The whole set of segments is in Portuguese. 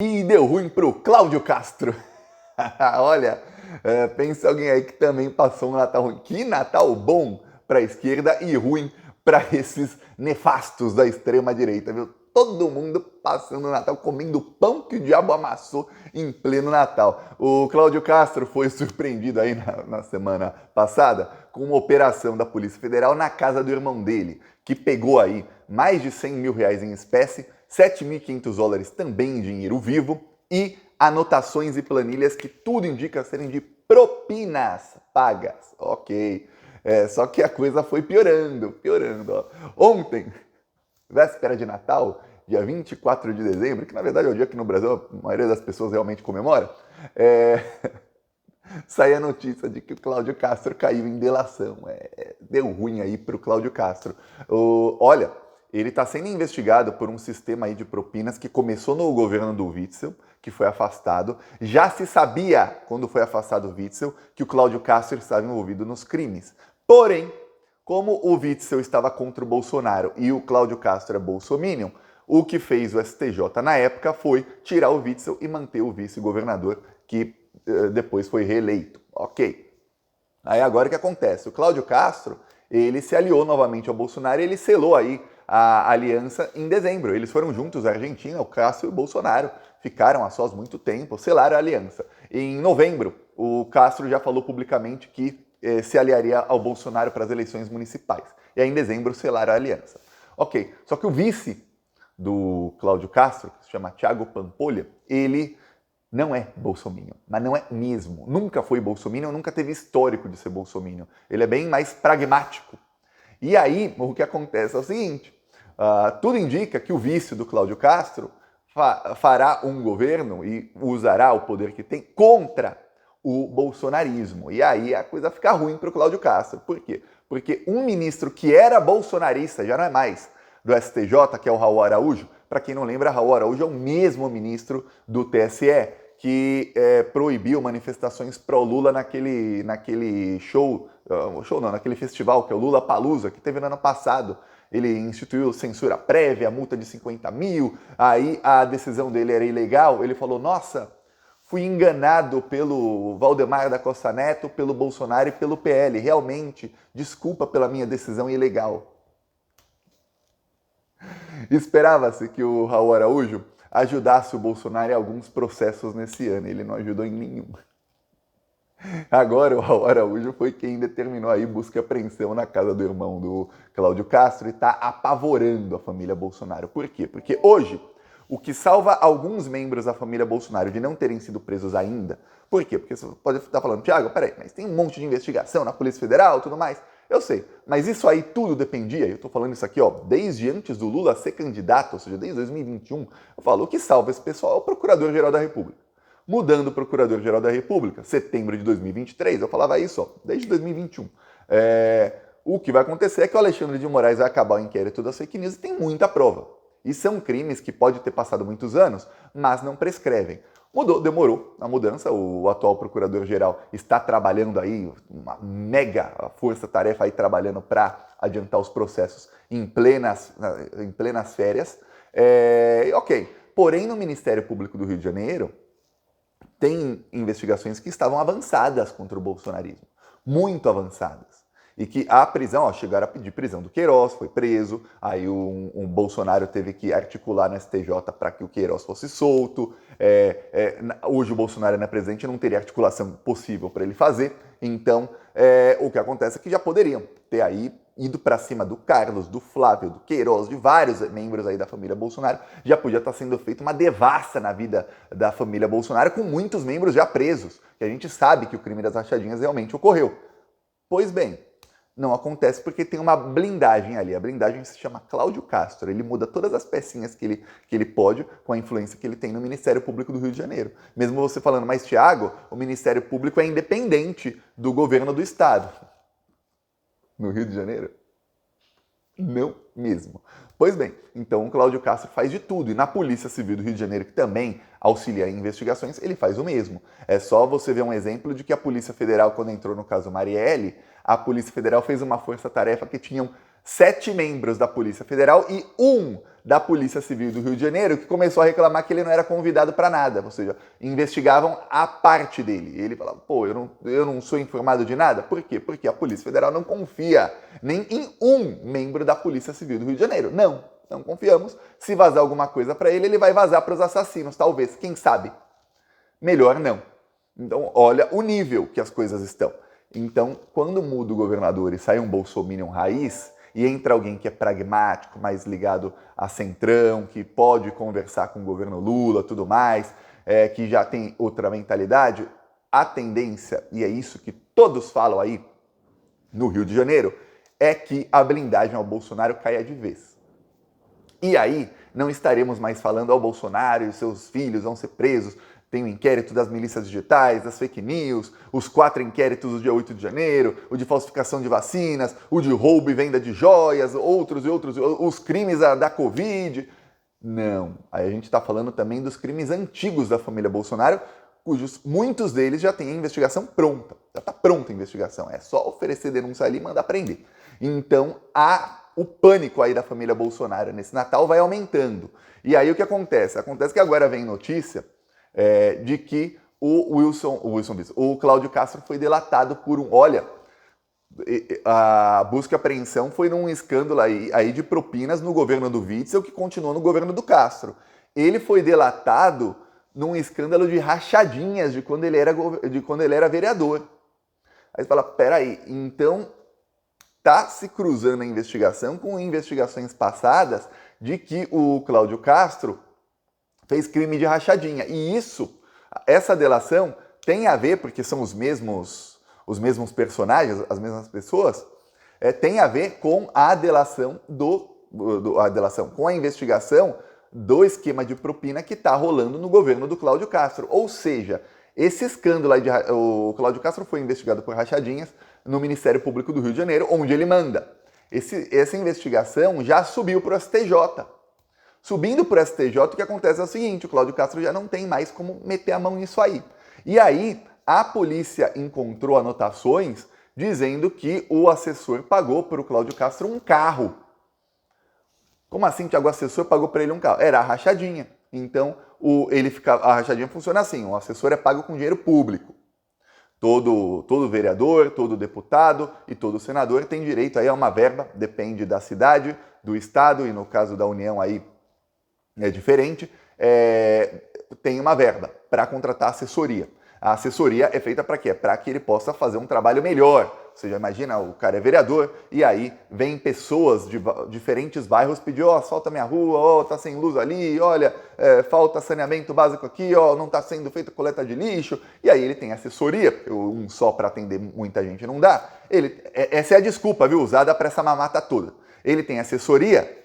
E deu ruim pro Cláudio Castro. Olha, pensa alguém aí que também passou um Natal ruim. Que Natal bom para a esquerda e ruim para esses nefastos da extrema-direita, viu? Todo mundo passando o Natal comendo pão que o diabo amassou em pleno Natal. O Cláudio Castro foi surpreendido aí na semana passada com uma operação da Polícia Federal na casa do irmão dele, que pegou aí mais de 100 mil reais em espécie, 7.500 dólares também em dinheiro vivo e anotações e planilhas que tudo indica serem de propinas pagas. Ok. Só que a coisa foi piorando. Ó. Ontem, véspera de Natal, dia 24 de dezembro, que na verdade é o dia que no Brasil a maioria das pessoas realmente comemora, saiu a notícia de que o Cláudio Castro caiu em delação. Deu ruim aí pro Cláudio Castro. Olha, ele está sendo investigado por um sistema aí de propinas que começou no governo do Witzel, que foi afastado. Já se sabia, quando foi afastado o Witzel, que o Cláudio Castro estava envolvido nos crimes. Porém, como o Witzel estava contra o Bolsonaro e o Cláudio Castro é bolsominion, o que fez o STJ na época foi tirar o Witzel e manter o vice-governador, que depois foi reeleito. Ok. Aí agora o que acontece? O Cláudio Castro, ele se aliou novamente ao Bolsonaro e ele selou aí a aliança em dezembro. Eles foram juntos à Argentina, o Castro e o Bolsonaro. Ficaram a sós muito tempo, selaram a aliança. Em novembro, o Castro já falou publicamente que se aliaria ao Bolsonaro para as eleições municipais. E aí em dezembro selaram a aliança. Ok, só que o vice do Cláudio Castro, que se chama Thiago Pampolha, ele não é bolsominion, mas não é mesmo. Nunca foi bolsominion, nunca teve histórico de ser bolsominion. Ele é bem mais pragmático. E aí, o que acontece é o seguinte, tudo indica que o vice do Cláudio Castro fará um governo e usará o poder que tem contra o bolsonarismo. E aí a coisa fica ruim para o Cláudio Castro. Por quê? Porque um ministro que era bolsonarista, já não é mais, do STJ, que é o Raul Araújo. Para quem não lembra, Raul Araújo é o mesmo ministro do TSE que proibiu manifestações pró-Lula naquele naquele festival que é o Lula Palusa, que teve no ano passado. Ele instituiu censura prévia, multa de 50 mil, aí a decisão dele era ilegal. Ele falou, nossa, fui enganado pelo Valdemar da Costa Neto, pelo Bolsonaro e pelo PL. Realmente, desculpa pela minha decisão ilegal. Esperava-se que o Raul Araújo ajudasse o Bolsonaro em alguns processos nesse ano. Ele não ajudou em nenhum. Agora o Raul Araújo foi quem determinou aí busca e apreensão na casa do irmão do Cláudio Castro e está apavorando a família Bolsonaro. Por quê? Porque hoje, o que salva alguns membros da família Bolsonaro de não terem sido presos ainda, por quê? Porque você pode estar falando, Thiago, peraí, mas tem um monte de investigação na Polícia Federal e tudo mais. Eu sei, mas isso aí tudo dependia, eu tô falando isso aqui, ó, desde antes do Lula ser candidato, ou seja, desde 2021, eu falo, o que salva esse pessoal é o Procurador-Geral da República. Mudando o Procurador-Geral da República, setembro de 2023, eu falava isso, ó, desde 2021. O que vai acontecer é que o Alexandre de Moraes vai acabar o inquérito das fake news e tem muita prova. E são crimes que pode ter passado muitos anos, mas não prescrevem. Demorou a mudança, o atual Procurador-Geral está trabalhando aí, uma mega força-tarefa aí trabalhando para adiantar os processos em plenas férias. Ok, porém no Ministério Público do Rio de Janeiro tem investigações que estavam avançadas contra o bolsonarismo, muito avançadas. E que a prisão, chegaram a pedir prisão do Queiroz, foi preso, aí um Bolsonaro teve que articular no STJ para que o Queiroz fosse solto. Hoje o Bolsonaro não é presidente, não teria articulação possível para ele fazer. Então, o que acontece é que já poderiam ter aí ido para cima do Carlos, do Flávio, do Queiroz, de vários membros aí da família Bolsonaro. Já podia estar sendo feita uma devassa na vida da família Bolsonaro, com muitos membros já presos. E a gente sabe que o crime das rachadinhas realmente ocorreu. Pois bem, não acontece porque tem uma blindagem ali. A blindagem se chama Cláudio Castro. Ele muda todas as pecinhas que ele pode com a influência que ele tem no Ministério Público do Rio de Janeiro. Mesmo você falando, mas Thiago, o Ministério Público é independente do governo do Estado. No Rio de Janeiro? Não mesmo. Pois bem, então o Cláudio Castro faz de tudo. E na Polícia Civil do Rio de Janeiro, que também auxilia em investigações, ele faz o mesmo. É só você ver um exemplo de que a Polícia Federal, quando entrou no caso Marielle, a Polícia Federal fez uma força-tarefa que tinham 7 membros da Polícia Federal e 1 da Polícia Civil do Rio de Janeiro, que começou a reclamar que ele não era convidado para nada, ou seja, investigavam a parte dele. E ele falava, pô, eu não sou informado de nada. Por quê? Porque a Polícia Federal não confia nem em um membro da Polícia Civil do Rio de Janeiro. Não confiamos. Se vazar alguma coisa para ele, ele vai vazar para os assassinos, talvez, quem sabe. Melhor não. Então, olha o nível que as coisas estão. Então, quando muda o governador e sai um bolsominion raiz, e entra alguém que é pragmático, mais ligado a centrão, que pode conversar com o governo Lula, tudo mais, que já tem outra mentalidade, a tendência, e é isso que todos falam aí no Rio de Janeiro, é que a blindagem ao Bolsonaro caia de vez. E aí não estaremos mais falando ao Bolsonaro e os seus filhos vão ser presos. Tem o inquérito das milícias digitais, das fake news, os 4 inquéritos do dia 8 de janeiro, o de falsificação de vacinas, o de roubo e venda de joias, outros, os crimes da Covid. Não, aí a gente está falando também dos crimes antigos da família Bolsonaro, cujos muitos deles já têm a investigação pronta. Já está pronta a investigação, é só oferecer denúncia ali e mandar prender. Então, o pânico aí da família Bolsonaro nesse Natal vai aumentando. E aí o que acontece? Acontece que agora vem notícia de que o Cláudio Castro foi delatado por olha, a busca e apreensão foi num escândalo aí de propinas no governo do Witzel, que continuou no governo do Castro. Ele foi delatado num escândalo de rachadinhas de quando ele era vereador. Aí você fala, peraí, então tá se cruzando a investigação com investigações passadas de que o Cláudio Castro fez crime de rachadinha. E essa delação tem a ver, porque são os mesmos personagens, as mesmas pessoas, tem a ver com a delação com a investigação do esquema de propina que está rolando no governo do Cláudio Castro. Ou seja, esse escândalo aí o Cláudio Castro foi investigado por rachadinhas no Ministério Público do Rio de Janeiro, onde ele manda. Essa investigação já subiu para o STJ. Subindo para o STJ, o que acontece é o seguinte, o Cláudio Castro já não tem mais como meter a mão nisso aí. E aí, a polícia encontrou anotações dizendo que o assessor pagou para o Cláudio Castro um carro. Como assim, Thiago, o assessor pagou para ele um carro? Era a rachadinha. Então, a rachadinha funciona assim, o assessor é pago com dinheiro público. Todo vereador, todo deputado e todo senador tem direito aí a uma verba, depende da cidade, do estado, e no caso da União aí é diferente, tem uma verba para contratar assessoria. A assessoria é feita para quê? Para que ele possa fazer um trabalho melhor. Ou seja, imagina, o cara é vereador e aí vem pessoas de diferentes bairros pedir, asfalta minha rua, tá sem luz ali, olha, falta saneamento básico aqui, não está sendo feita coleta de lixo. E aí ele tem assessoria, porque um só para atender muita gente não dá. Essa é a desculpa, viu, usada para essa mamata toda. Ele tem assessoria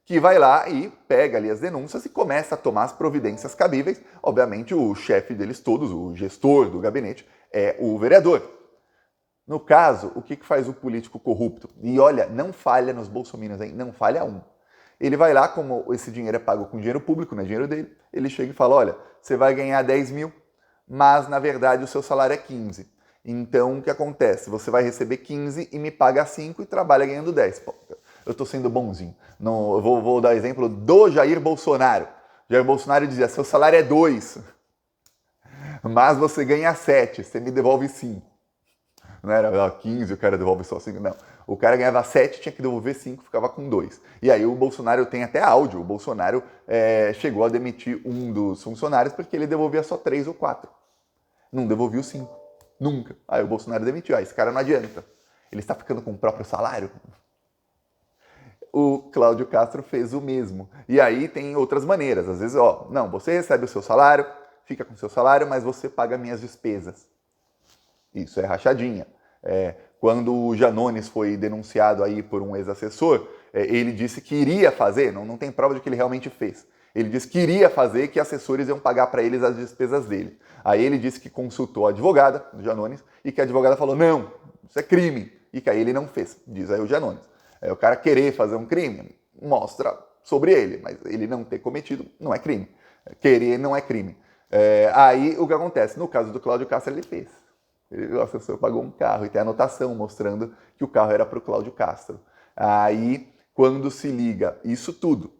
que vai lá e pega ali as denúncias e começa a tomar as providências cabíveis. Obviamente, o chefe deles todos, o gestor do gabinete, é o vereador. No caso, o que faz o político corrupto? E olha, não falha nos bolsominions, hein? Não falha um. Ele vai lá, como esse dinheiro é pago com dinheiro público, não é dinheiro dele, ele chega e fala, olha, você vai ganhar 10 mil, mas na verdade o seu salário é 15. Então, o que acontece? Você vai receber 15 e me paga 5 e trabalha ganhando 10. Pô, eu estou sendo bonzinho. Não, eu vou dar exemplo do Jair Bolsonaro. Jair Bolsonaro dizia, seu salário é 2, mas você ganha 7, você me devolve 5. Não era 15, o cara devolve só 5, não. O cara ganhava 7, tinha que devolver 5, ficava com 2. E aí o Bolsonaro, tem até áudio, o Bolsonaro chegou a demitir um dos funcionários porque ele devolvia só 3 ou 4. Não devolvia os 5. Nunca. Aí o Bolsonaro demitiu. Esse cara não adianta. Ele está ficando com o próprio salário? O Cláudio Castro fez o mesmo. E aí tem outras maneiras. Às vezes, não, você recebe o seu salário, fica com o seu salário, mas você paga minhas despesas. Isso é rachadinha. Quando o Janones foi denunciado aí por um ex-assessor, ele disse que iria fazer, não tem prova de que ele realmente fez. Ele disse que iria fazer, que assessores iam pagar para eles as despesas dele. Aí ele disse que consultou a advogada do Janones e que a advogada falou, não, isso é crime. E que aí ele não fez, diz aí o Janones. O cara querer fazer um crime mostra sobre ele, mas ele não ter cometido não é crime. Querer não é crime. Aí o que acontece? No caso do Cláudio Castro, ele fez. O assessor pagou um carro e tem anotação mostrando que o carro era para o Cláudio Castro. Aí, quando se liga isso tudo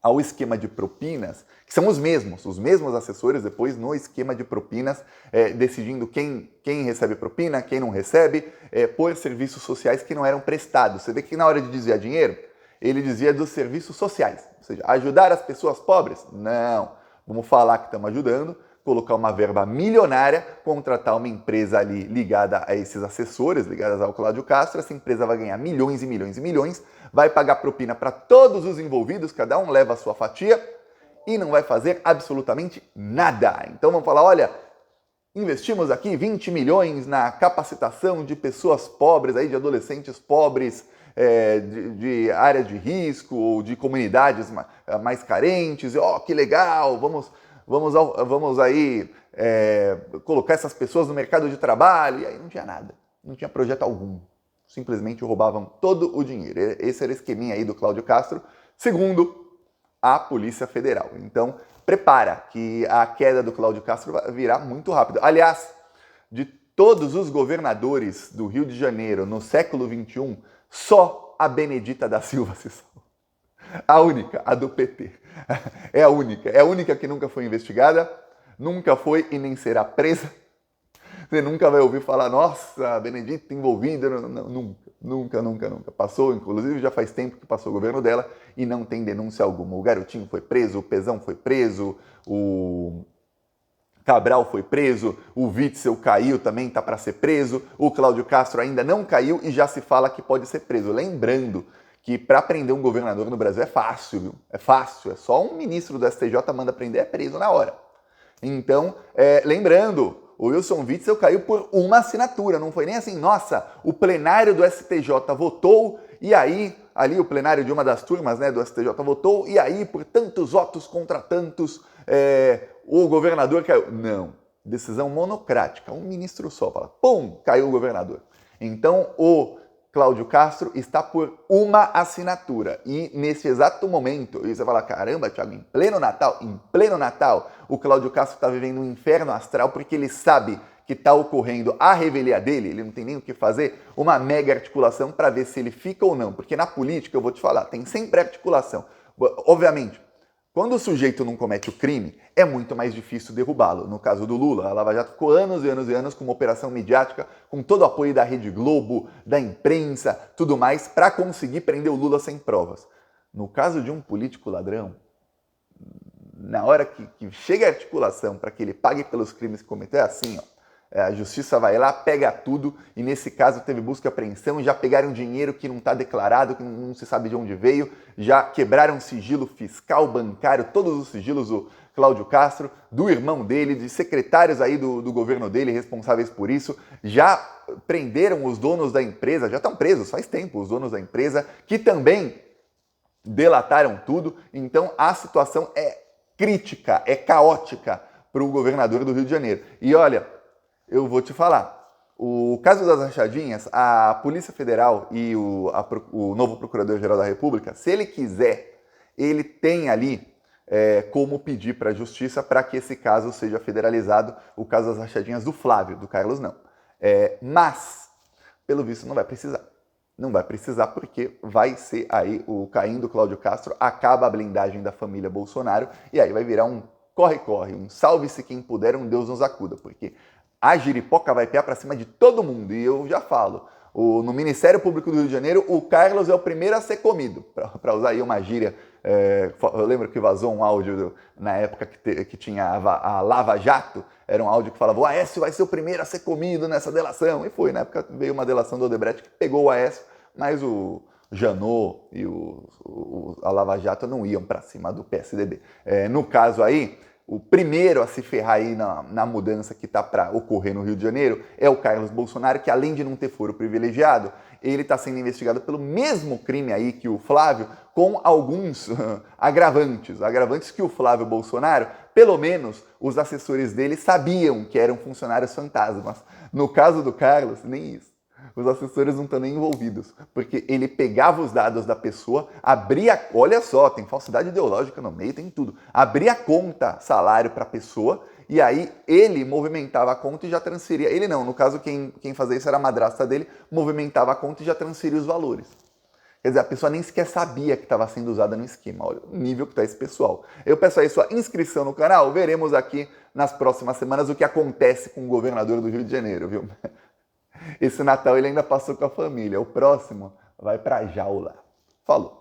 ao esquema de propinas, que são os mesmos assessores depois no esquema de propinas, decidindo quem recebe propina, quem não recebe, por serviços sociais que não eram prestados. Você vê que na hora de desviar dinheiro, ele dizia dos serviços sociais, ou seja, ajudar as pessoas pobres? Não, vamos falar que estamos ajudando, colocar uma verba milionária, contratar uma empresa ali ligada a esses assessores, ligadas ao Cláudio Castro, essa empresa vai ganhar milhões e milhões e milhões, vai pagar propina para todos os envolvidos, cada um leva a sua fatia e não vai fazer absolutamente nada. Então vamos falar, olha, investimos aqui 20 milhões na capacitação de pessoas pobres, aí, de adolescentes pobres, de área de risco ou de comunidades mais carentes, que legal, vamos aí colocar essas pessoas no mercado de trabalho. E aí não tinha nada, não tinha projeto algum. Simplesmente roubavam todo o dinheiro. Esse era o esqueminha aí do Cláudio Castro, segundo a Polícia Federal. Então, prepara que a queda do Cláudio Castro vai virar muito rápido. Aliás, de todos os governadores do Rio de Janeiro no século XXI, só a Benedita da Silva se salva. A única, a do PT. É a única que nunca foi investigada, nunca foi e nem será presa. Você nunca vai ouvir falar, nossa, a Benedita envolvida, nunca. Passou, inclusive já faz tempo que passou o governo dela e não tem denúncia alguma. O Garotinho foi preso, o Pezão foi preso, o Cabral foi preso, o Witzel caiu, também está para ser preso, o Cláudio Castro ainda não caiu e já se fala que pode ser preso. Lembrando que para prender um governador no Brasil é fácil, viu? É fácil, é só um ministro do STJ manda prender, é preso na hora. Então, lembrando, o Wilson Witzel caiu por uma assinatura, não foi nem assim, nossa, o plenário do STJ votou e aí, ali o plenário de uma das turmas, né, do STJ votou e aí, por tantos votos contra tantos, o governador caiu. Não, decisão monocrática, um ministro só fala, pum, caiu o governador. Então, o Cláudio Castro está por uma assinatura. E nesse exato momento, e você fala, caramba, Thiago, em pleno Natal, o Cláudio Castro está vivendo um inferno astral porque ele sabe que está ocorrendo a revelia dele, ele não tem nem o que fazer, uma mega articulação para ver se ele fica ou não. Porque na política, eu vou te falar, tem sempre articulação. Obviamente, quando o sujeito não comete o crime, é muito mais difícil derrubá-lo. No caso do Lula, a Lava Jato ficou anos e anos com uma operação midiática, com todo o apoio da Rede Globo, da imprensa, tudo mais, para conseguir prender o Lula sem provas. No caso de um político ladrão, na hora que chega a articulação para que ele pague pelos crimes que cometeu, é assim, ó. A justiça vai lá, pega tudo, e nesse caso teve busca e apreensão, já pegaram dinheiro que não está declarado, que não se sabe de onde veio, já quebraram sigilo fiscal, bancário, todos os sigilos do Cláudio Castro, do irmão dele, de secretários aí do governo dele responsáveis por isso, já prenderam os donos da empresa, já estão presos faz tempo os donos da empresa, que também delataram tudo. Então a situação é crítica, é caótica para o governador do Rio de Janeiro. E olha, eu vou te falar, o caso das rachadinhas, a Polícia Federal e o novo Procurador-Geral da República, se ele quiser, ele tem ali como pedir para a Justiça para que esse caso seja federalizado, o caso das rachadinhas do Flávio, do Carlos não. Mas, pelo visto, não vai precisar. Não vai precisar porque vai ser aí o caindo do Cláudio Castro, acaba a blindagem da família Bolsonaro e aí vai virar um corre-corre, um salve-se quem puder, um Deus nos acuda, porque a giripoca vai pegar para cima de todo mundo. E eu já falo, no Ministério Público do Rio de Janeiro, o Carlos é o primeiro a ser comido. Para usar aí uma gíria, eu lembro que vazou um áudio na época que tinha a Lava Jato, era um áudio que falava, o Aécio vai ser o primeiro a ser comido nessa delação. E foi, na época veio uma delação do Odebrecht que pegou o Aécio, mas o Janot e a Lava Jato não iam para cima do PSDB. No caso aí, o primeiro a se ferrar aí na mudança que está para ocorrer no Rio de Janeiro é o Carlos Bolsonaro, que além de não ter foro privilegiado, ele está sendo investigado pelo mesmo crime aí que o Flávio, com alguns agravantes que o Flávio Bolsonaro, pelo menos os assessores dele sabiam que eram funcionários fantasmas. No caso do Carlos, nem isso. Os assessores não estão nem envolvidos, porque ele pegava os dados da pessoa, abria, olha só, tem falsidade ideológica no meio, tem tudo, abria a conta salário para a pessoa e aí ele movimentava a conta e já transferia, ele não, no caso quem fazia isso era a madrasta dele, movimentava a conta e já transferia os valores. Quer dizer, a pessoa nem sequer sabia que estava sendo usada no esquema. Olha o nível que está esse pessoal. Eu peço aí sua inscrição no canal. Veremos aqui nas próximas semanas o que acontece com o governador do Rio de Janeiro, viu? Esse Natal ele ainda passou com a família. O próximo vai pra jaula. Falou!